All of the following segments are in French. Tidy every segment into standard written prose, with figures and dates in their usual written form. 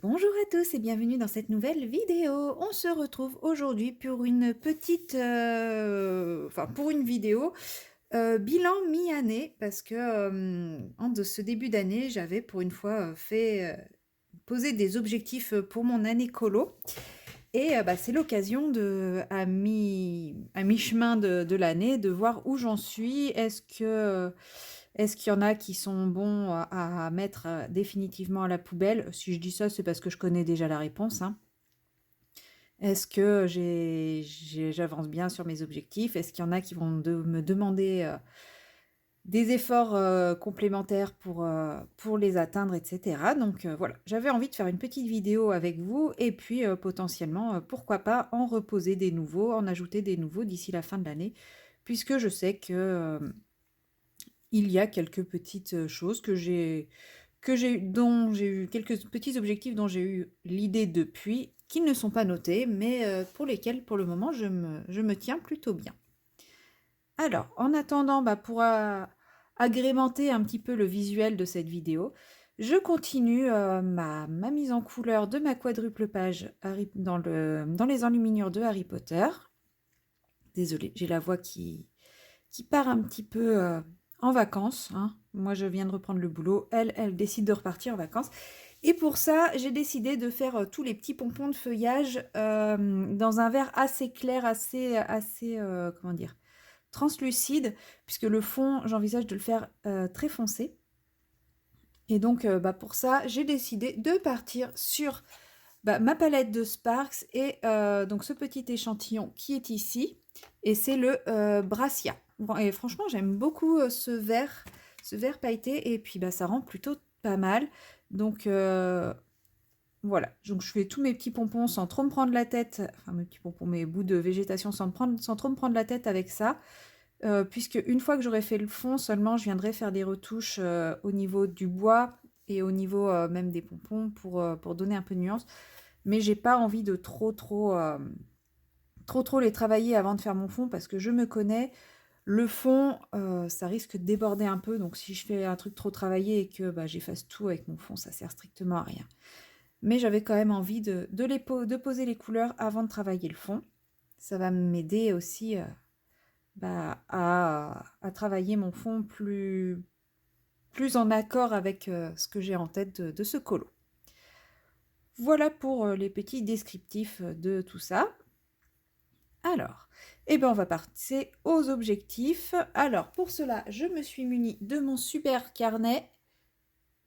Bonjour à tous et bienvenue dans cette nouvelle vidéo. On se retrouve aujourd'hui pour une petite, pour une vidéo bilan mi-année parce que en de ce début d'année, j'avais pour une fois posé des objectifs pour mon année colo et c'est l'occasion à mi-chemin de l'année de voir où j'en suis. Est-ce qu'il y en a qui sont bons à mettre définitivement à la poubelle? Si je dis ça, c'est parce que je connais déjà la réponse, hein. Est-ce que j'avance bien sur mes objectifs? Est-ce qu'il y en a qui vont me demander des efforts complémentaires pour les atteindre, etc. Donc voilà, j'avais envie de faire une petite vidéo avec vous et puis potentiellement, pourquoi pas en reposer des nouveaux, en ajouter des nouveaux d'ici la fin de l'année, puisque je sais que il y a quelques petites choses dont j'ai eu quelques petits objectifs dont j'ai eu l'idée depuis, qui ne sont pas notés, mais pour lesquels, pour le moment, je me tiens plutôt bien. Alors, en attendant, pour agrémenter un petit peu le visuel de cette vidéo, je continue ma mise en couleur de ma quadruple page dans les enluminures de Harry Potter. Désolée, j'ai la voix qui part un petit peu en vacances, hein. Moi, je viens de reprendre le boulot. Elle décide de repartir en vacances. Et pour ça, j'ai décidé de faire tous les petits pompons de feuillage dans un verre assez clair, comment dire, translucide, puisque le fond, j'envisage de le faire très foncé. Et donc, pour ça, j'ai décidé de partir sur ma palette de Sparks et donc ce petit échantillon qui est ici. Et c'est le Brassia. Bon, et franchement, j'aime beaucoup ce vert pailleté. Et puis, ça rend plutôt pas mal. Donc, voilà. Donc, je fais tous mes petits pompons sans trop me prendre la tête. Enfin, mes petits pompons, mes bouts de végétation sans trop me prendre la tête avec ça. Puisque une fois que j'aurai fait le fond, seulement je viendrai faire des retouches au niveau du bois et au niveau même des pompons pour donner un peu de nuance. Mais j'ai pas envie de trop les travailler avant de faire mon fond parce que je me connais. Le fond, ça risque de déborder un peu. Donc si je fais un truc trop travaillé et que j'efface tout avec mon fond, ça sert strictement à rien. Mais j'avais quand même envie de poser les couleurs avant de travailler le fond. Ça va m'aider aussi à travailler mon fond plus en accord avec ce que j'ai en tête de ce colo. Voilà pour les petits descriptifs de tout ça. Alors, on va passer aux objectifs. Alors, pour cela, je me suis munie de mon super carnet,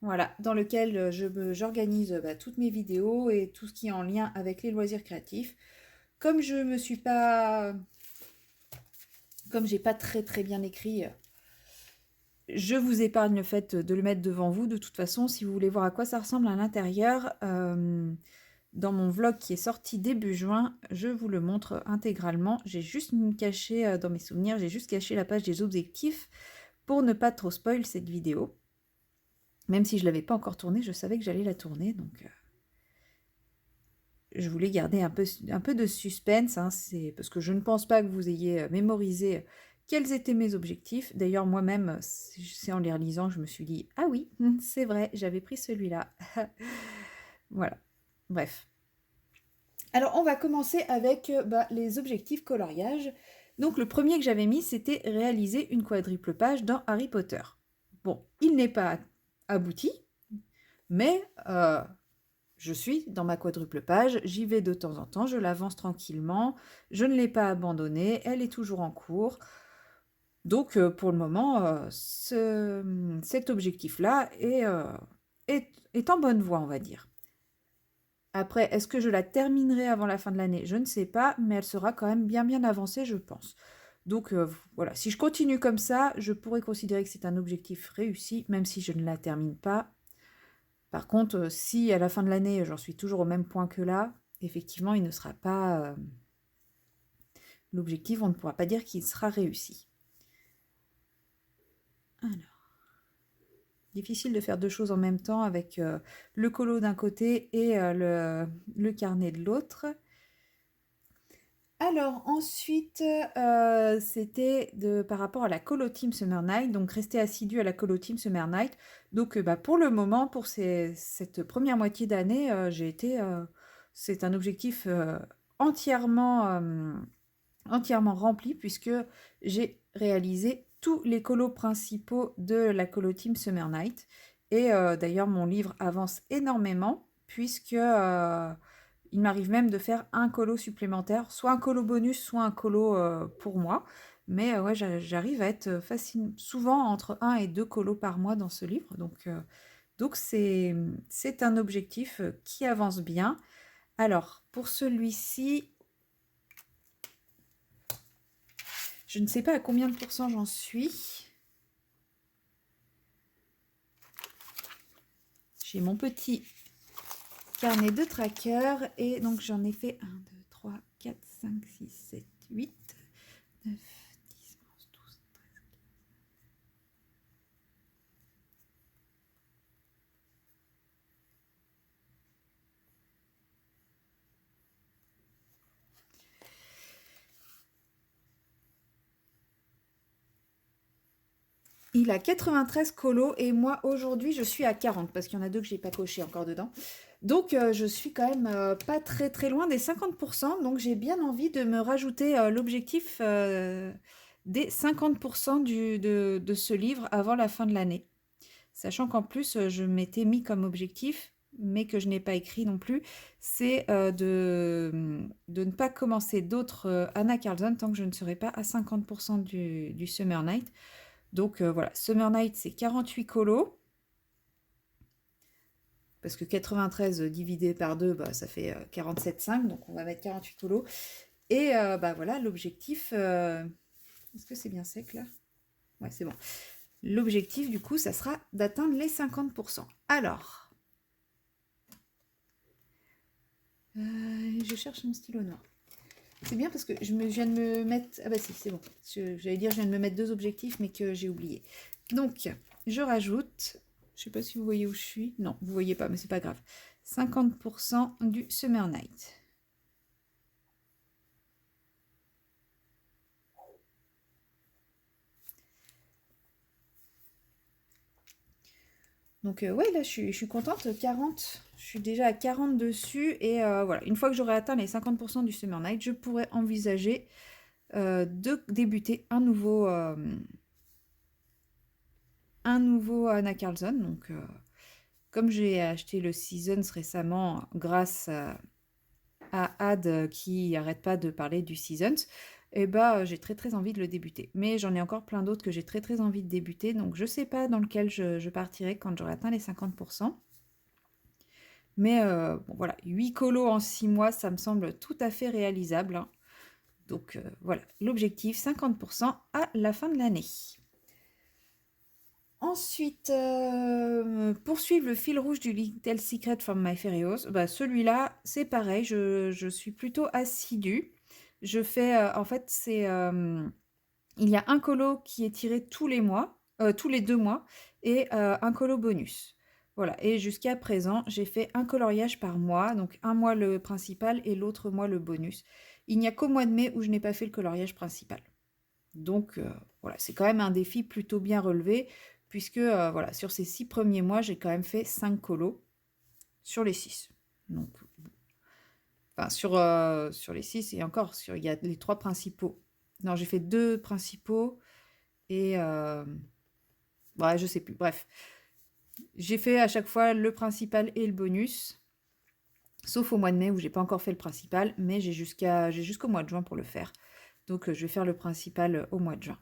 voilà, dans lequel j'organise toutes mes vidéos et tout ce qui est en lien avec les loisirs créatifs. Comme je me suis pas, comme j'ai pas très bien écrit, je vous épargne le fait de le mettre devant vous. De toute façon, si vous voulez voir à quoi ça ressemble à l'intérieur, dans mon vlog qui est sorti début juin, je vous le montre intégralement. J'ai juste caché, dans mes souvenirs, j'ai juste caché la page des objectifs pour ne pas trop spoil cette vidéo. Même si je ne l'avais pas encore tournée, je savais que j'allais la tourner, donc je voulais garder un peu de suspense, hein, c'est parce que je ne pense pas que vous ayez mémorisé quels étaient mes objectifs. D'ailleurs, moi-même, c'est en les relisant que je me suis dit « Ah oui, c'est vrai, j'avais pris celui-là. » Voilà, bref. Alors, on va commencer avec les objectifs coloriage. Donc, le premier que j'avais mis, c'était réaliser une quadruple page dans Harry Potter. Bon, il n'est pas abouti, mais je suis dans ma quadruple page, j'y vais de temps en temps, je l'avance tranquillement, je ne l'ai pas abandonnée, elle est toujours en cours. Donc, pour le moment, cet objectif-là est en bonne voie, on va dire. Après, est-ce que je la terminerai avant la fin de l'année? Je ne sais pas, mais elle sera quand même bien avancée, je pense. Donc voilà, si je continue comme ça, je pourrais considérer que c'est un objectif réussi, même si je ne la termine pas. Par contre, si à la fin de l'année, j'en suis toujours au même point que là, effectivement, il ne sera pas... l'objectif, on ne pourra pas dire qu'il sera réussi. Alors, difficile de faire deux choses en même temps avec le colo d'un côté et le carnet de l'autre. Alors ensuite, c'était par rapport à la colo Team Summer Night, donc rester assidu à la colo Team Summer Night. Donc bah, pour le moment, pour cette première moitié d'année, c'est un objectif entièrement rempli puisque j'ai réalisé tous les colos principaux de la colo Team Summer Night. Et d'ailleurs, mon livre avance énormément puisque il m'arrive même de faire un colo supplémentaire, soit un colo bonus, soit un colo pour moi. Mais ouais, j'arrive à être souvent entre un et deux colos par mois dans ce livre. Donc c'est un objectif qui avance bien. Alors, pour celui-ci, je ne sais pas à combien de pourcents j'en suis. J'ai mon petit carnet de tracker et donc j'en ai fait 1, 2, 3, 4, 5, 6, 7, 8, 9, 10, 11, 12, 13. Il a 93 colos et moi aujourd'hui je suis à 40 parce qu'il y en a deux que j'ai pas coché encore dedans. Donc je suis quand même pas très très loin des 50%. Donc j'ai bien envie de me rajouter l'objectif des 50% de ce livre avant la fin de l'année. Sachant qu'en plus je m'étais mis comme objectif, mais que je n'ai pas écrit non plus, c'est de ne pas commencer d'autres Anna Carlson tant que je ne serai pas à 50% du Summer Night. Donc voilà, Summer Night, c'est 48 colos. Parce que 93 divisé par 2, bah, ça fait 47,5. Donc on va mettre 48 colos. Et bah voilà, l'objectif... Est-ce que c'est bien sec là? Ouais, c'est bon. L'objectif, du coup, ça sera d'atteindre les 50%. Alors, je cherche mon stylo noir. C'est bien parce que je viens de me mettre... Ah bah si, c'est bon. J'allais dire, je viens de me mettre deux objectifs, mais que j'ai oublié. Donc, je rajoute... Je sais pas si vous voyez où je suis. Non, vous voyez pas, mais c'est pas grave. 50% du Summer Night. Donc ouais, là, je suis contente. 40, je suis déjà à 40 dessus. Et voilà, une fois que j'aurai atteint les 50% du Summer Night, je pourrais envisager de débuter un nouveau Anna Carlson. Donc, comme j'ai acheté le Seasons récemment grâce à Ad qui arrête pas de parler du Seasons, et bah j'ai très très envie de le débuter. Mais j'en ai encore plein d'autres que j'ai très très envie de débuter. Donc, je sais pas dans lequel je partirai quand j'aurai atteint les 50%. Mais bon, voilà, 8 colos en 6 mois, ça me semble tout à fait réalisable, hein. Donc voilà, l'objectif 50% à la fin de l'année. Ensuite, poursuivre le fil rouge du Little Secret from My Fairy House. Bah, celui-là, c'est pareil, je suis plutôt assidue. Je fais, en fait, il y a un colo qui est tiré tous les mois, tous les 2 mois, et un colo bonus. Voilà, et jusqu'à présent, j'ai fait un coloriage par mois, donc un mois le principal et l'autre mois le bonus. Il n'y a qu'au mois de mai où je n'ai pas fait le coloriage principal. Donc voilà, c'est quand même un défi plutôt bien relevé, puisque voilà, sur ces 6 premiers mois, j'ai quand même fait 5 colos sur les 6. Donc, enfin, sur les 6 et encore, il y a les 3 principaux. Non, j'ai fait 2 principaux et ouais, je sais plus. Bref, j'ai fait à chaque fois le principal et le bonus, sauf au mois de mai où j'ai pas encore fait le principal, mais j'ai jusqu'au mois de juin pour le faire. Donc je vais faire le principal au mois de juin.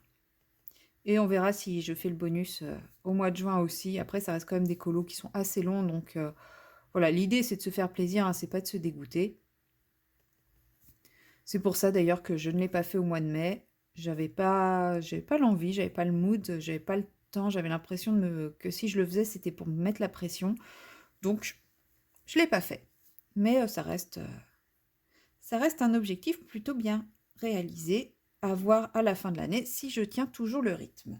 Et on verra si je fais le bonus au mois de juin aussi. Après, ça reste quand même des colos qui sont assez longs. Donc voilà, l'idée c'est de se faire plaisir, hein, c'est pas de se dégoûter. C'est pour ça d'ailleurs que je ne l'ai pas fait au mois de mai. J'avais pas l'envie, j'avais pas le mood, j'avais pas le temps. J'avais l'impression que si je le faisais, c'était pour me mettre la pression. Donc, je l'ai pas fait. Mais ça reste un objectif plutôt bien réalisé à voir à la fin de l'année si je tiens toujours le rythme.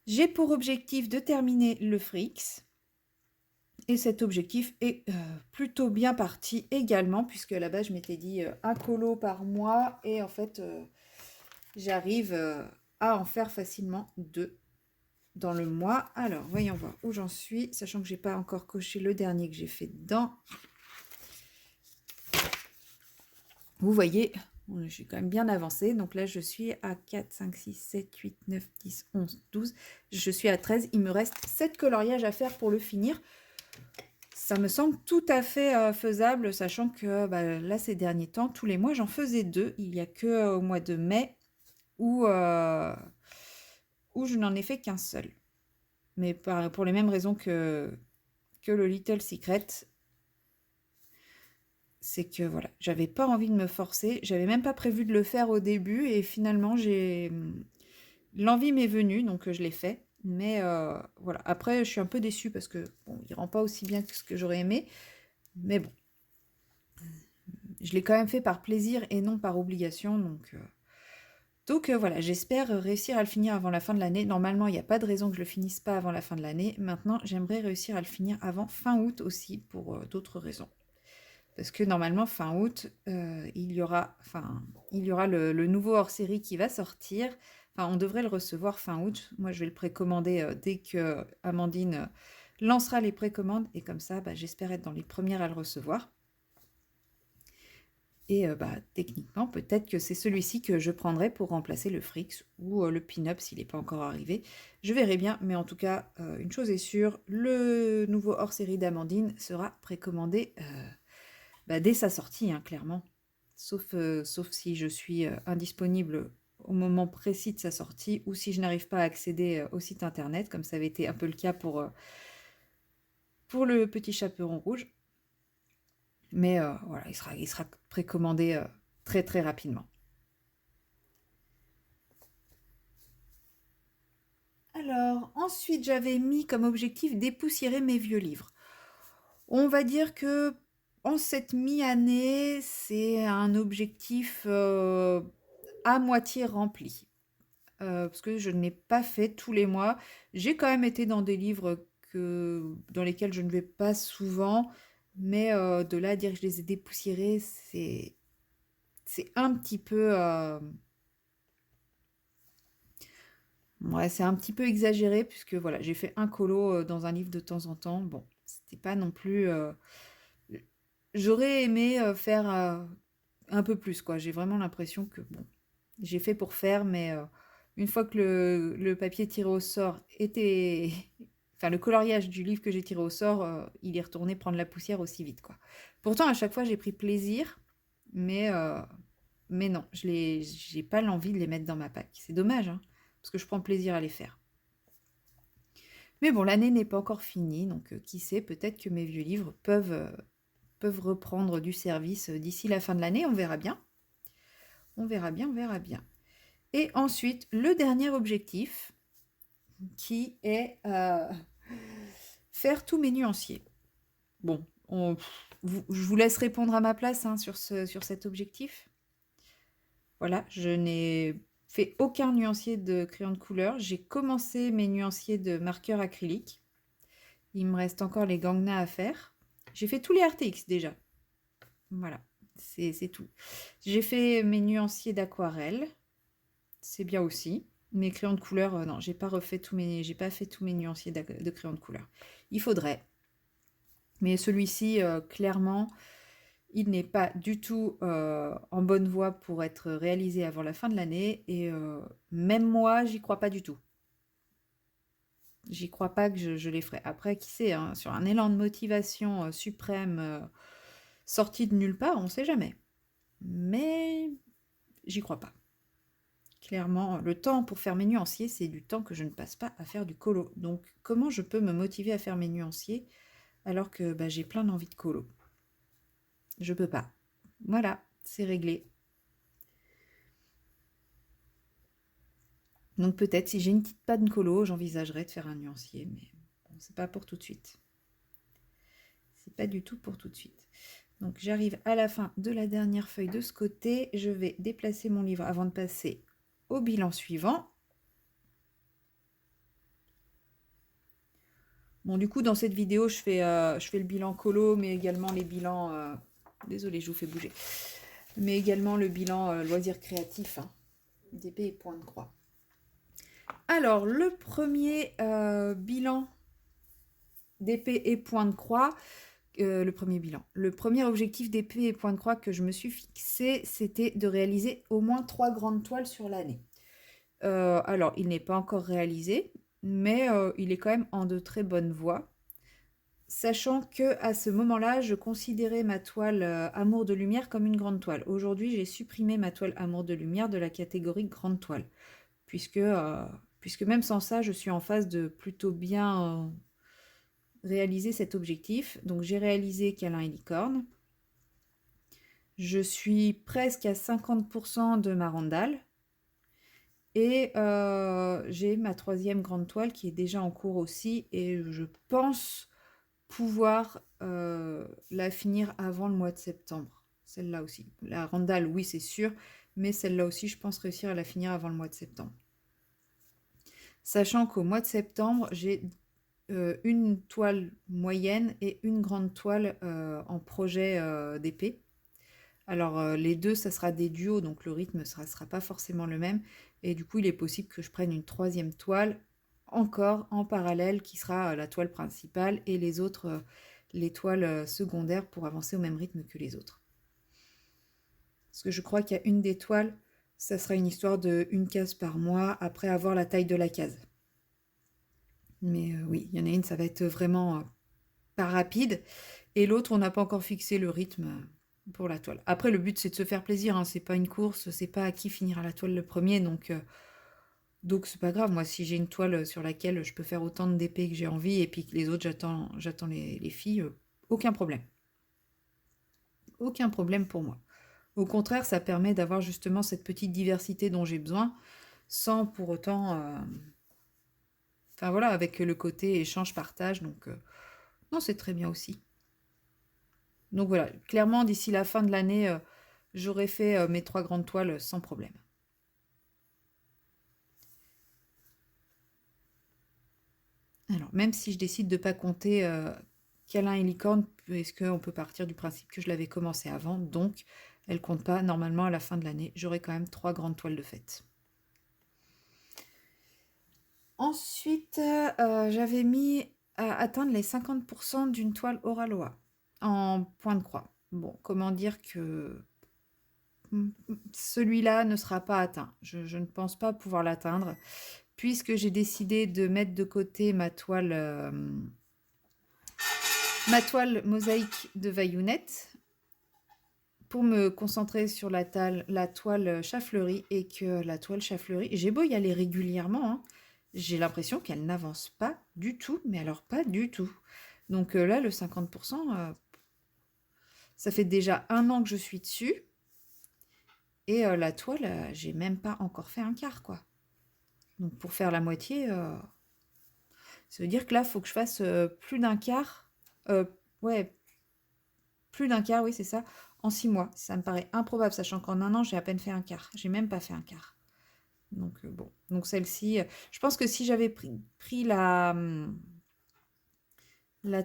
J'ai pour objectif de terminer le Frix. Et cet objectif est plutôt bien parti également, puisque à la base, je m'étais dit un colo par mois. Et en fait, j'arrive à en faire facilement 2 dans le mois. Alors, voyons voir où j'en suis, sachant que j'ai pas encore coché le dernier que j'ai fait dedans. Vous voyez, je suis quand même bien avancée. Donc là, je suis à 4, 5, 6, 7, 8, 9, 10, 11, 12. Je suis à 13. Il me reste 7 coloriages à faire pour le finir. Ça me semble tout à fait faisable, sachant que là, ces derniers temps, tous les mois, j'en faisais 2. Il n'y a que au mois de mai où je n'en ai fait qu'un seul. Mais pour les mêmes raisons que le Little Secret, c'est que voilà, j'avais pas envie de me forcer. J'avais même pas prévu de le faire au début et finalement, l'envie m'est venue, donc je l'ai fait. Mais voilà, après, je suis un peu déçue parce que bon, il rend pas aussi bien que ce que j'aurais aimé. Mais bon, je l'ai quand même fait par plaisir et non par obligation. Donc voilà, j'espère réussir à le finir avant la fin de l'année. Normalement, il n'y a pas de raison que je le finisse pas avant la fin de l'année. Maintenant, j'aimerais réussir à le finir avant fin août aussi pour d'autres raisons. Parce que normalement, fin août, il y aura le nouveau hors-série qui va sortir. Enfin, on devrait le recevoir fin août. Moi, je vais le précommander dès que Amandine lancera les précommandes. Et comme ça, j'espère être dans les premières à le recevoir. Et techniquement, peut-être que c'est celui-ci que je prendrai pour remplacer le Frix ou le Pin-Up s'il n'est pas encore arrivé. Je verrai bien, mais en tout cas, une chose est sûre, le nouveau hors-série d'Amandine sera précommandé dès sa sortie, hein, clairement. Sauf si je suis indisponible au moment précis de sa sortie ou si je n'arrive pas à accéder au site internet, comme ça avait été un peu le cas pour le petit chaperon rouge. Mais voilà, il sera précommandé très très rapidement. Alors, ensuite, j'avais mis comme objectif dépoussiérer mes vieux livres. On va dire que en cette mi-année, c'est un objectif à moitié rempli. Parce que je ne l'ai pas fait tous les mois. J'ai quand même été dans des livres dans lesquels je ne vais pas souvent, mais de là à dire que je les ai dépoussiérés, c'est un petit peu... ouais, c'est un petit peu exagéré, puisque voilà, j'ai fait un colo dans un livre de temps en temps. Bon, c'était pas non plus... J'aurais aimé faire un peu plus, quoi. J'ai vraiment l'impression que, bon, j'ai fait pour faire, mais une fois que le papier tiré au sort était... Enfin, le coloriage du livre que j'ai tiré au sort, il est retourné prendre la poussière aussi vite, quoi. Pourtant, à chaque fois, j'ai pris plaisir, mais, euh, mais non, j'ai pas l'envie de les mettre dans ma pack. C'est dommage, hein, parce que je prends plaisir à les faire. Mais bon, l'année n'est pas encore finie, donc qui sait, peut-être que mes vieux livres peuvent reprendre du service d'ici la fin de l'année, on verra bien. On verra bien, on verra bien. Et ensuite, le dernier objectif, qui est faire tous mes nuanciers. Bon, je vous laisse répondre à ma place hein, sur cet objectif. Voilà, je n'ai fait aucun nuancier de crayon de couleur. J'ai commencé mes nuanciers de marqueur acrylique. Il me reste encore les Gangna à faire. J'ai fait tous les RTX déjà. Voilà, c'est tout. J'ai fait mes nuanciers d'aquarelle. C'est bien aussi. Mes crayons de couleur, non, j'ai pas fait tous mes nuanciers de crayons de couleur. Il faudrait. Mais celui-ci, clairement, il n'est pas du tout en bonne voie pour être réalisé avant la fin de l'année. Et même moi, j'y crois pas du tout. J'y crois pas que je les ferai. Après, qui sait, hein, sur un élan de motivation suprême sorti de nulle part, on ne sait jamais. Mais j'y crois pas. Clairement, le temps pour faire mes nuanciers, c'est du temps que je ne passe pas à faire du colo. Donc, comment je peux me motiver à faire mes nuanciers alors que j'ai plein d'envie de colo? Je peux pas. Voilà, c'est réglé. Donc peut-être si j'ai une petite panne colo, j'envisagerais de faire un nuancier, mais bon, c'est pas pour tout de suite. C'est pas du tout pour tout de suite. Donc j'arrive à la fin de la dernière feuille de ce côté. Je vais déplacer mon livre avant de passer au bilan suivant. Bon, du coup, dans cette vidéo, je fais le bilan colo, mais également les bilans... désolée, je vous fais bouger. Mais également le bilan loisirs créatifs, hein, d'épée et point de croix. Alors, le premier bilan d'épée et point de croix, le premier bilan. Le premier objectif d'épée et point de croix que je me suis fixé, c'était de réaliser au moins 3 grandes toiles sur l'année. Alors, il n'est pas encore réalisé, mais il est quand même en de très bonnes voies. Sachant que à ce moment-là, je considérais ma toile Amour de lumière comme une grande toile. Aujourd'hui, j'ai supprimé ma toile Amour de lumière de la catégorie grande toile, puisque, puisque même sans ça, je suis en phase de plutôt bien réaliser cet objectif. Donc j'ai réalisé Câlin et licorne. Je suis presque à 50% de ma randale. Et j'ai ma 3e grande toile qui est déjà en cours aussi. Et je pense pouvoir la finir avant le mois de septembre. Celle-là aussi. La randale, oui, c'est sûr. Mais celle-là aussi, je pense réussir à la finir avant le mois de septembre. Sachant qu'au mois de septembre, j'ai une toile moyenne et une grande toile en projet d'épée. Alors les deux, ça sera des duos, donc le rythme ne sera pas forcément le même. Et du coup, il est possible que je prenne une 3e toile encore en parallèle qui sera la toile principale et les autres, les toiles secondaires pour avancer au même rythme que les autres. Parce que je crois qu'il y a une des toiles, ça sera une histoire de une case par mois après avoir la taille de la case. Mais oui, il y en a une, ça va être vraiment pas rapide. Et l'autre, on n'a pas encore fixé le rythme pour la toile. Après, le but, c'est de se faire plaisir. Hein. C'est pas une course, c'est pas à qui finira la toile le premier. Donc c'est pas grave. Moi, si j'ai une toile sur laquelle je peux faire autant d'épées que j'ai envie et puis que les autres, j'attends les filles, aucun problème. Aucun problème pour moi. Au contraire, ça permet d'avoir justement cette petite diversité dont j'ai besoin sans pour autant... Enfin voilà, avec le côté échange-partage. Donc non, c'est très bien aussi. Donc voilà, clairement, d'ici la fin de l'année, j'aurai fait mes 3 grandes toiles sans problème. Alors, même si je décide de ne pas compter câlin et licorne, puisqu'on peut partir du principe que je l'avais commencé avant, donc elle ne compte pas. Normalement, à la fin de l'année, j'aurai quand même 3 grandes toiles de fête. Ensuite, j'avais mis à atteindre les 50% d'une toile Oraloa en point de croix. Bon, comment dire que celui-là ne sera pas atteint. Je ne pense pas pouvoir l'atteindre, puisque j'ai décidé de mettre de côté ma toile mosaïque de Vaillounette pour me concentrer sur la toile chafleurie, et que la toile chafleurie, j'ai beau y aller régulièrement, hein, j'ai l'impression qu'elle n'avance pas du tout, mais alors pas du tout. Donc là, le 50%, ça fait déjà 1 an que je suis dessus, et la toile, j'ai même pas encore fait un quart, quoi. Donc pour faire la moitié, ça veut dire que là, il faut que je fasse plus d'un quart. Ouais, plus d'un quart, oui, c'est ça, en 6 mois. Ça me paraît improbable, sachant qu'en 1 an, j'ai à peine fait un quart. J'ai même pas fait un quart. Donc bon, donc celle-ci, je pense que si j'avais pris la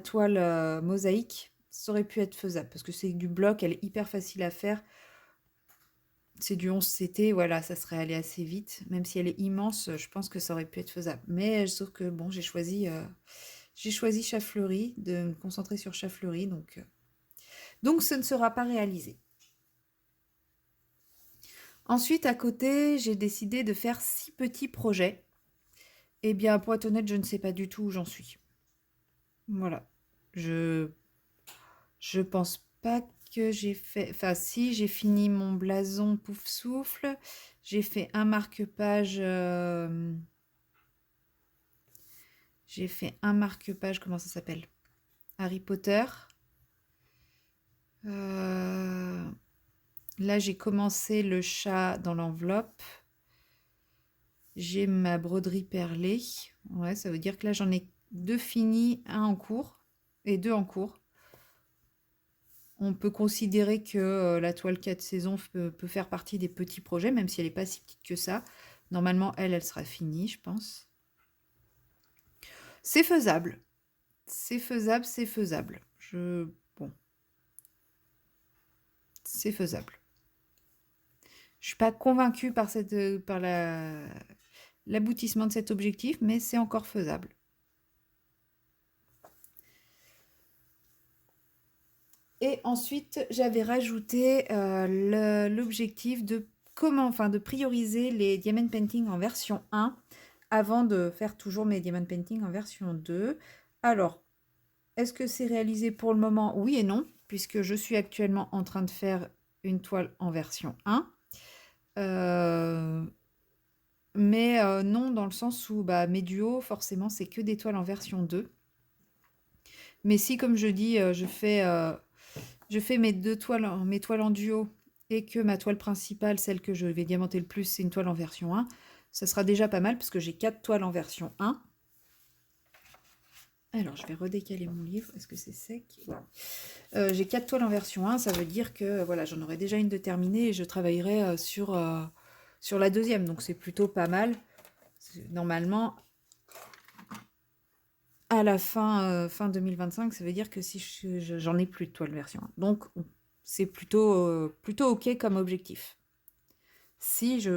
toile mosaïque, ça aurait pu être faisable, parce que c'est du bloc, elle est hyper facile à faire. C'est du 11 CT, voilà, ça serait allé assez vite. Même si elle est immense, je pense que ça aurait pu être faisable. Mais sauf que bon, j'ai choisi Chafleury, de me concentrer sur Chafleury, donc ce ne sera pas réalisé. Ensuite, à côté, j'ai décidé de faire 6 petits projets. Eh bien, pour être honnête, je ne sais pas du tout où j'en suis. Voilà. Je pense pas que j'ai fait... Enfin, si, j'ai fini mon blason pouf souffle. J'ai fait un marque-page... J'ai fait un marque-page, comment ça s'appelle? Harry Potter. Là, j'ai commencé le chat dans l'enveloppe. J'ai ma broderie perlée. Ouais, ça veut dire que là, j'en ai 2 finis, 1 en cours et 2 en cours. On peut considérer que la toile 4 saisons peut faire partie des petits projets, même si elle n'est pas si petite que ça. Normalement, elle sera finie, je pense. C'est faisable. c'est faisable, c'est faisable. Bon, c'est faisable. Je suis pas convaincue par l'aboutissement de cet objectif, mais c'est encore faisable. Et ensuite, j'avais rajouté l'objectif de de prioriser les diamond painting en version 1 avant de faire toujours mes diamond painting en version 2. Alors, est-ce que c'est réalisé pour le moment? Oui et non, puisque je suis actuellement en train de faire une toile en version 1. Mais non, dans le sens où mes duos, forcément, c'est que des toiles en version 2. Mais si, comme je dis, je fais mes toiles en duo et que ma toile principale, celle que je vais diamanter le plus, c'est une toile en version 1, ça sera déjà pas mal parce que j'ai 4 toiles en version 1. Alors, je vais redécaler mon livre. Est-ce que c'est sec? Ouais. J'ai 4 toiles en version 1, ça veut dire que voilà, j'en aurai déjà une de terminée et je travaillerai sur la deuxième. Donc, c'est plutôt pas mal. Normalement, à la fin 2025, ça veut dire que si j'en ai plus de toile version 1. Donc, c'est plutôt OK comme objectif. Si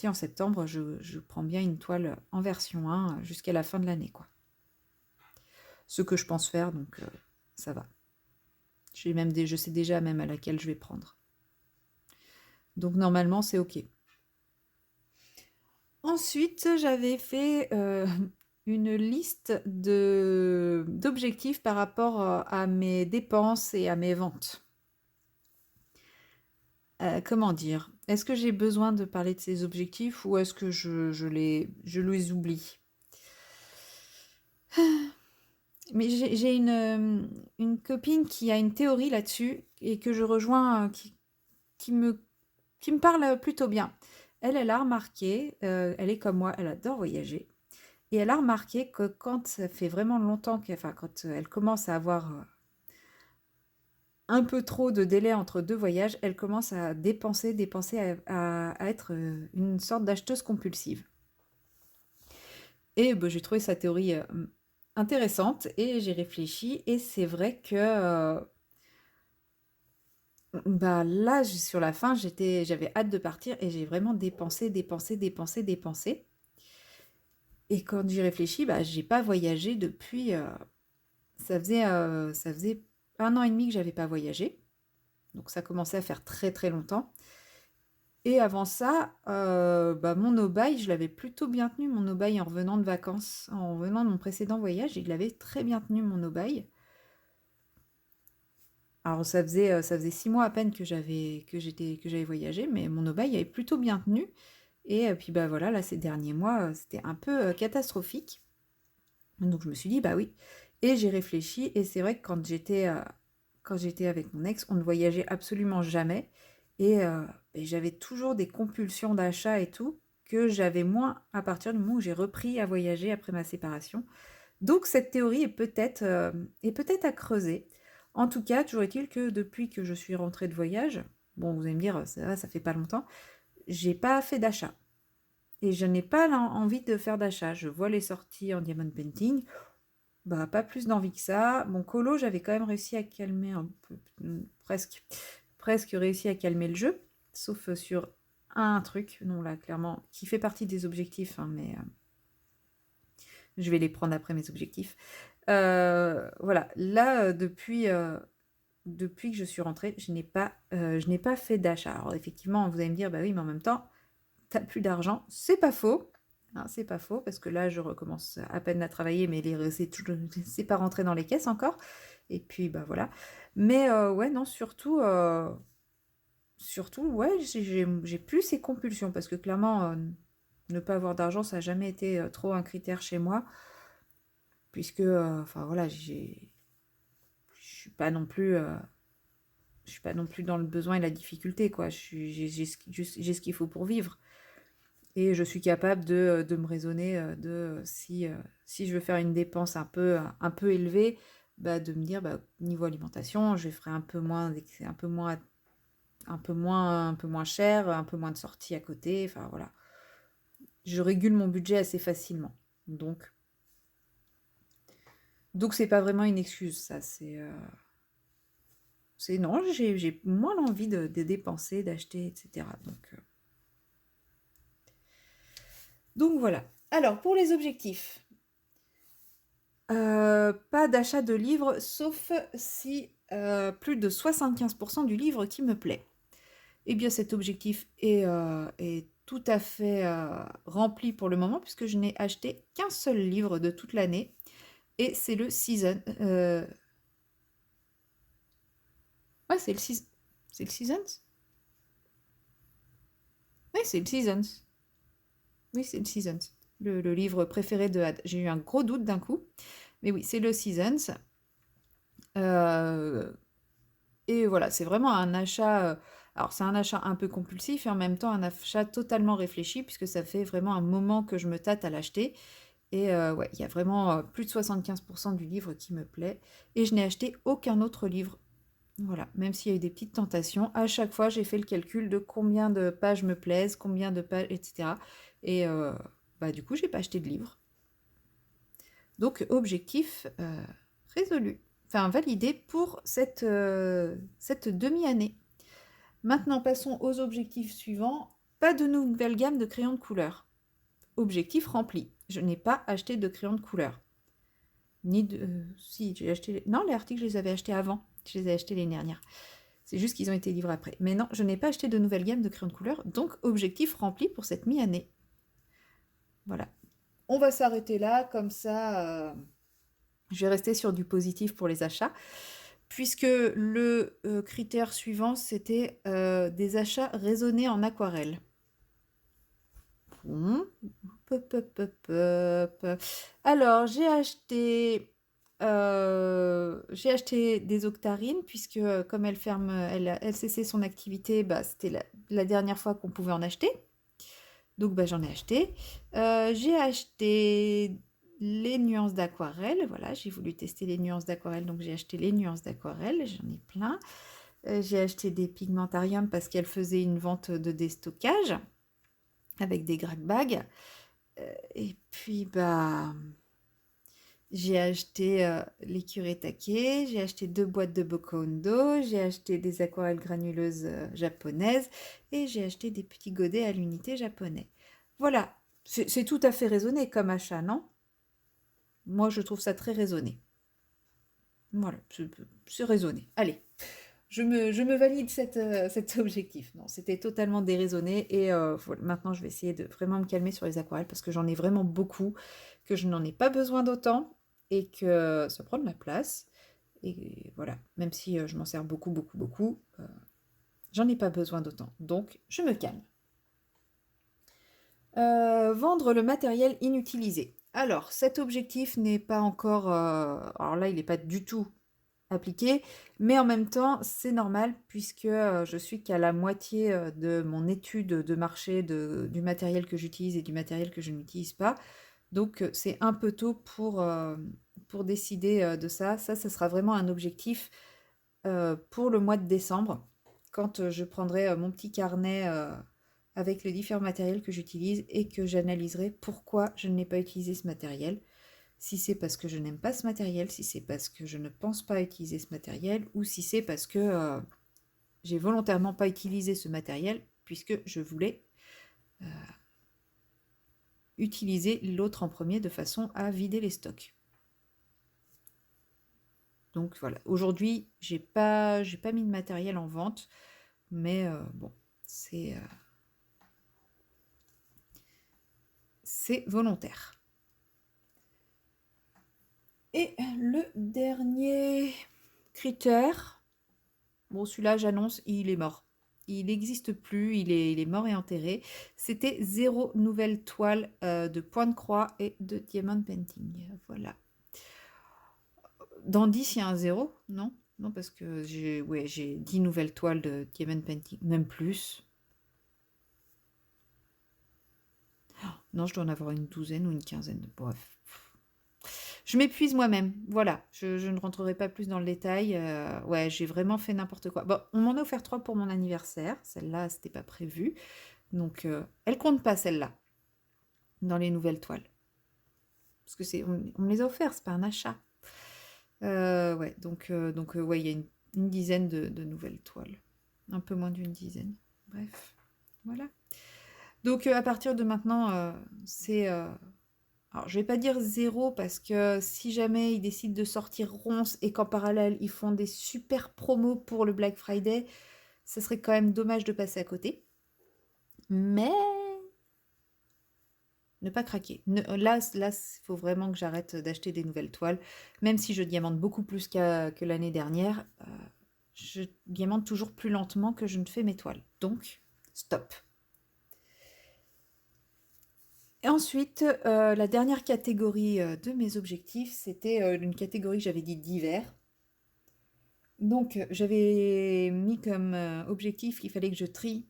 en septembre, je prends bien une toile en version 1 jusqu'à la fin de l'année, quoi. Ce que je pense faire, donc ça va. Je sais déjà même à laquelle je vais prendre. Donc normalement, c'est OK. Ensuite, j'avais fait une liste d'objectifs par rapport à mes dépenses et à mes ventes. Comment dire? Est-ce que j'ai besoin de parler de ces objectifs ou est-ce que je les oublie? Mais j'ai une copine qui a une théorie là-dessus et que je rejoins, qui me parle plutôt bien. Elle a remarqué, elle est comme moi, elle adore voyager. Et elle a remarqué que quand ça fait vraiment longtemps, quand elle commence à avoir un peu trop de délai entre deux voyages, elle commence à dépenser, à être une sorte d'acheteuse compulsive. Et j'ai trouvé sa théorie intéressante et j'ai réfléchi et c'est vrai que là, sur la fin, j'avais hâte de partir et j'ai vraiment dépensé. Et quand j'y réfléchis, j'ai pas voyagé depuis. Ça faisait 1 an et demi que j'avais pas voyagé. Donc ça commençait à faire très très longtemps. Et avant ça, mon no-buy, je l'avais plutôt bien tenu, mon no-buy en revenant de vacances, en revenant de mon précédent voyage, il l'avait très bien tenu mon no-buy. Alors ça faisait 6 mois à peine que j'avais voyagé, mais mon no-buy avait plutôt bien tenu. Et puis voilà, là ces derniers mois, c'était un peu catastrophique. Donc je me suis dit, bah oui. Et j'ai réfléchi, et c'est vrai que quand j'étais avec mon ex, on ne voyageait absolument jamais. Et j'avais toujours des compulsions d'achat et tout, que j'avais moins à partir du moment où j'ai repris à voyager après ma séparation. Donc cette théorie est peut-être à creuser. En tout cas, toujours est-il que depuis que je suis rentrée de voyage, bon, vous allez me dire, ça fait pas longtemps, j'ai pas fait d'achat. Et je n'ai pas envie de faire d'achat. Je vois les sorties en diamond painting, pas plus d'envie que ça. Mon colo, j'avais quand même réussi à calmer un peu, presque réussi à calmer le jeu, sauf sur un truc, non là, clairement, qui fait partie des objectifs, hein, mais je vais les prendre après mes objectifs. Voilà, là, depuis que je suis rentrée, je n'ai pas fait d'achat. Alors effectivement, vous allez me dire, bah oui, mais en même temps, t'as plus d'argent. C'est pas faux. Hein, c'est pas faux, parce que là, je recommence à peine à travailler, mais c'est pas rentré dans les caisses encore. Et puis, voilà. Mais ouais, non, surtout, ouais, j'ai plus ces compulsions, parce que clairement, ne pas avoir d'argent, ça n'a jamais été trop un critère chez moi, puisque, enfin voilà, je suis pas non plus dans le besoin et la difficulté, quoi. J'ai ce qu'il faut pour vivre. Et je suis capable de me raisonner si je veux faire une dépense un peu élevée, de me dire, niveau alimentation, je ferai un peu moins cher, un peu moins de sorties à côté. Enfin voilà. Je régule mon budget assez facilement. Donc Donc c'est pas vraiment une excuse, ça. C'est non, j'ai moins l'envie de dépenser, d'acheter, etc. Donc voilà. Alors pour les objectifs, pas d'achat de livres, sauf si plus de 75% du livre qui me plaît. Eh bien cet objectif est tout à fait rempli pour le moment, puisque je n'ai acheté qu'un seul livre de toute l'année, et c'est le Season. Ouais, c'est le Season. C'est le Seasons? Oui, c'est le Seasons. Oui, c'est le Seasons. Le livre préféré de Had. J'ai eu un gros doute d'un coup. Mais oui, c'est le Seasons. Euh, et voilà, c'est vraiment un achat. Alors, c'est un achat un peu compulsif et en même temps un achat totalement réfléchi, puisque ça fait vraiment un moment que je me tâte à l'acheter. Et ouais, il y a vraiment plus de 75% du livre qui me plaît. Et je n'ai acheté aucun autre livre. Voilà, même s'il y a eu des petites tentations, à chaque fois j'ai fait le calcul de combien de pages me plaisent, combien de pages, etc. Et bah, du coup, j'ai pas acheté de livre. Donc, objectif résolu. Enfin, validé pour cette demi-année. Maintenant, passons aux objectifs suivants. Pas de nouvelle gamme de crayons de couleur. Objectif rempli. Je n'ai pas acheté de crayons de couleur. Ni de. Si, j'ai acheté. Non, les articles, je les avais achetés avant. Je les ai achetés l'année dernière. C'est juste qu'ils ont été livrés après. Mais non, je n'ai pas acheté de nouvelle gamme de crayons de couleur. Donc, objectif rempli pour cette mi-année. Voilà. On va s'arrêter là. Comme ça, je vais rester sur du positif pour les achats. Puisque le critère suivant, c'était des achats raisonnés en aquarelle. Pop, pop, pop, pop. Alors, j'ai acheté des octarines, puisque comme elle ferme, elle cessait son activité, bah, c'était la dernière fois qu'on pouvait en acheter. Donc bah, j'en ai acheté. J'ai acheté les nuances d'aquarelle. Voilà, j'ai voulu tester les nuances d'aquarelle, donc j'ai acheté les nuances d'aquarelle. J'en ai plein. J'ai acheté des pigmentariums parce qu'elle faisait une vente de déstockage avec des grab bags. Et puis bah j'ai acheté les taquet, j'ai acheté 2 boîtes de Boko Hondo, j'ai acheté des aquarelles granuleuses japonaises et j'ai acheté des petits godets à l'unité japonais. Voilà, c'est tout à fait raisonné comme achat, non? Moi, je trouve ça très raisonné. Voilà, c'est raisonné. Allez, je me valide cet objectif. Non, c'était totalement déraisonné et voilà, maintenant, je vais essayer de vraiment me calmer sur les aquarelles parce que j'en ai vraiment beaucoup, que je n'en ai pas besoin d'autant et que ça prend de la place. Et voilà, même si je m'en sers beaucoup, beaucoup, beaucoup, j'en ai pas besoin d'autant. Donc, je me calme. Vendre le matériel inutilisé. Alors, cet objectif n'est pas encore... alors là, il n'est pas du tout appliqué, mais en même temps, c'est normal puisque je suis qu'à la moitié de mon étude de marché du matériel que j'utilise et du matériel que je n'utilise pas. Donc, c'est un peu tôt pour décider de ça. Ça sera vraiment un objectif pour le mois de décembre, quand je prendrai mon petit carnet avec les différents matériels que j'utilise et que j'analyserai pourquoi je n'ai pas utilisé ce matériel. Si c'est parce que je n'aime pas ce matériel, si c'est parce que je ne pense pas utiliser ce matériel, ou si c'est parce que j'ai volontairement pas utilisé ce matériel puisque je voulais utiliser l'autre en premier de façon à vider les stocks. Donc voilà, aujourd'hui, j'ai pas mis de matériel en vente, mais bon, c'est volontaire. Et le dernier critère, bon celui-là j'annonce, il est mort. Il n'existe plus, il est mort et enterré. C'était 0 nouvelle toile de point de croix et de diamond painting. Voilà. Dans 10, il y a un 0, non? Non, parce que j'ai 10 nouvelles toiles de diamond painting, même plus. Non, je dois en avoir une douzaine ou une quinzaine. Bref. Je m'épuise moi-même. Voilà. Je ne rentrerai pas plus dans le détail. Ouais, j'ai vraiment fait n'importe quoi. Bon, on m'en a offert 3 pour mon anniversaire. Celle-là, c'était pas prévu. Donc, elle compte pas, celle-là, dans les nouvelles toiles. Parce que on me les a offerts, c'est pas un achat. Ouais, ouais, il y a une dizaine de nouvelles toiles. Un peu moins d'une dizaine. Bref, voilà. Donc à partir de maintenant, c'est... alors je vais pas dire zéro parce que si jamais ils décident de sortir Ronces et qu'en parallèle ils font des super promos pour le Black Friday, ce serait quand même dommage de passer à côté. Mais ne pas craquer. Là, il faut vraiment que j'arrête d'acheter des nouvelles toiles. Même si je diamante beaucoup plus que l'année dernière, je diamante toujours plus lentement que je ne fais mes toiles. Donc, stop. Et ensuite, la dernière catégorie de mes objectifs, c'était une catégorie que j'avais dit divers. Donc, j'avais mis comme objectif qu'il fallait que je trie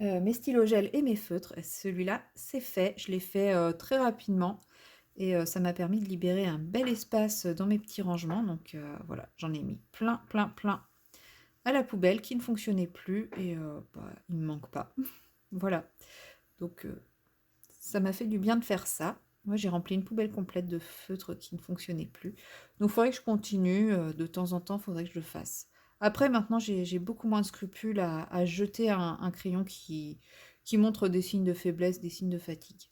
mes stylos gel et mes feutres. Celui-là, c'est fait. Je l'ai fait très rapidement. Et ça m'a permis de libérer un bel espace dans mes petits rangements. Donc voilà, j'en ai mis plein, plein, plein à la poubelle qui ne fonctionnait plus. Et il ne me manque pas. Voilà. Donc ça m'a fait du bien de faire ça. Moi, j'ai rempli une poubelle complète de feutres qui ne fonctionnaient plus. Donc il faudrait que je continue. De temps en temps, il faudrait que je le fasse. Après, maintenant, j'ai beaucoup moins de scrupules à jeter un crayon qui montre des signes de faiblesse, des signes de fatigue.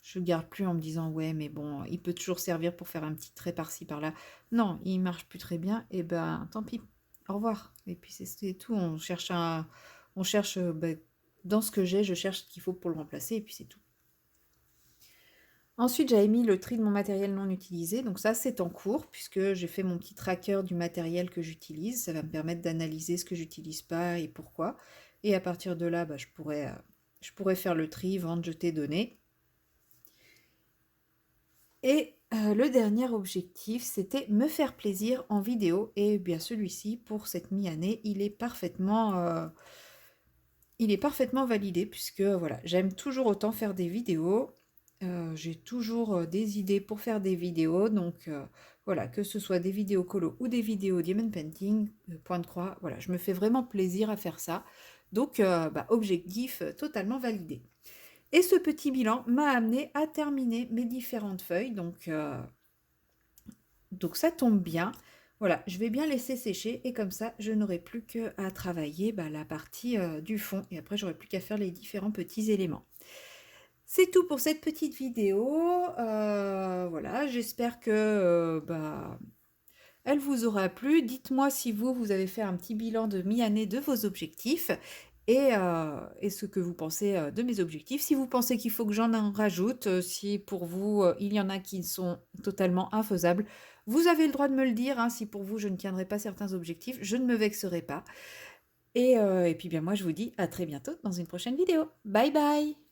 Je le garde plus en me disant ouais mais bon il peut toujours servir pour faire un petit trait par-ci par-là. Non, il marche plus très bien, et ben tant pis. Au revoir. Et puis c'est tout. On cherche dans ce que j'ai, je cherche ce qu'il faut pour le remplacer et puis c'est tout. Ensuite, j'avais mis le tri de mon matériel non utilisé. Donc ça, c'est en cours puisque j'ai fait mon petit tracker du matériel que j'utilise. Ça va me permettre d'analyser ce que j'utilise pas et pourquoi. Et à partir de là, je pourrais faire le tri, vendre, jeter, donner. Et le dernier objectif, c'était me faire plaisir en vidéo. Et bien celui-ci, pour cette mi-année, il est parfaitement validé puisque voilà, j'aime toujours autant faire des vidéos. J'ai toujours des idées pour faire des vidéos. Donc voilà, que ce soit des vidéos colo ou des vidéos diamond painting, point de croix, voilà, je me fais vraiment plaisir à faire ça. Donc objectif totalement validé. Et ce petit bilan m'a amené à terminer mes différentes feuilles. Donc ça tombe bien. Voilà, je vais bien laisser sécher et comme ça, je n'aurai plus qu'à travailler la partie du fond. Et après, j'aurai plus qu'à faire les différents petits éléments. C'est tout pour cette petite vidéo. Voilà, j'espère que elle vous aura plu. Dites-moi si vous avez fait un petit bilan de mi-année de vos objectifs et ce que vous pensez de mes objectifs. Si vous pensez qu'il faut que j'en rajoute, si pour vous, il y en a qui sont totalement infaisables, vous avez le droit de me le dire. Hein. Si pour vous, je ne tiendrai pas certains objectifs, je ne me vexerai pas. Et puis bien moi, je vous dis à très bientôt dans une prochaine vidéo. Bye bye!